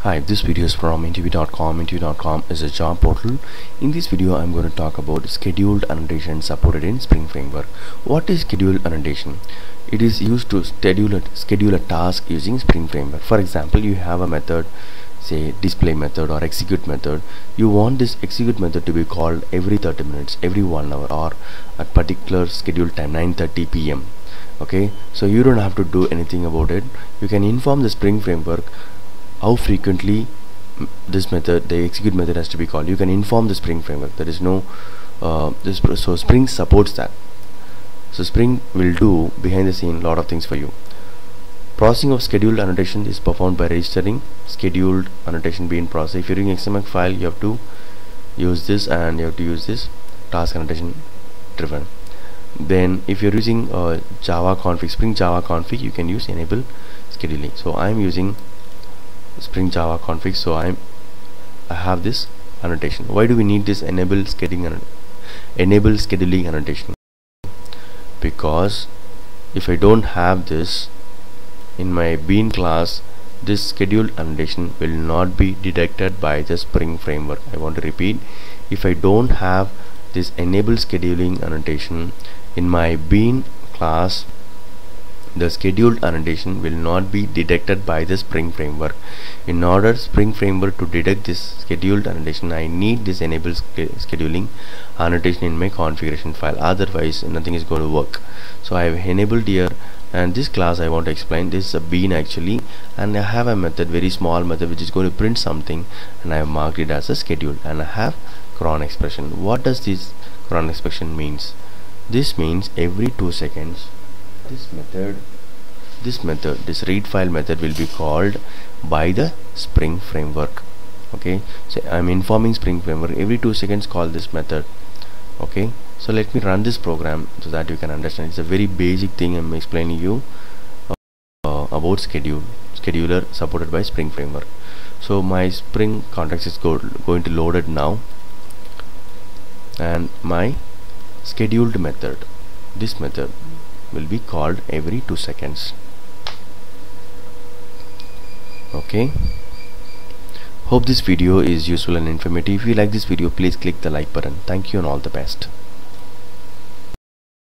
Hi, this video is from interview.com. Interview.com is a job portal. In this video, I'm going to talk about scheduled annotation supported in Spring Framework. What is scheduled annotation? It is used to schedule a task using Spring Framework. For example, you have a method, say display method or execute method. You want this execute method to be called every 30 minutes, every 1 hour, or at particular scheduled time, 9:30 p.m. Okay, so you don't have to do anything about it. You can inform the Spring Framework how frequently this method, the execute method, has to be called. You can inform the Spring Framework. There is no so Spring supports that. So Spring will do behind the scene lot of things for you. Processing of scheduled annotation is performed by registering scheduled annotation being processed. If you're using XML file, you have to use this, and you have to use this task annotation driven. Then if you're using Java config, Spring Java config, you can use enable scheduling. So I'm using Spring Java config, so I have this annotation. Why do we need this enable scheduling annotation? Because if I don't have this in my bean class, this scheduled annotation will not be detected by the Spring Framework. I want to repeat, if I don't have this enable scheduling annotation in my bean class, the scheduled annotation will not be detected by the Spring Framework. In order Spring Framework to detect this scheduled annotation, I need this enable scheduling annotation in my configuration file, otherwise nothing is going to work. So I have enabled here, and this class I want to explain. This is a bean actually, and I have a method, very small method, which is going to print something, and I have marked it as a schedule, and I have cron expression. What does this cron expression means? This means every 2 seconds this read file method will be called by the Spring Framework. Okay, so I'm informing Spring Framework every 2 seconds call this method. Okay, so let me run this program so that you can understand. It's a very basic thing I'm explaining you about scheduler supported by Spring Framework. So my Spring context is going to load it now, and my scheduled method, this method will be called every 2 seconds. Okay, hope this video is useful and informative. If you like this video, please click the like button. Thank you and all the best.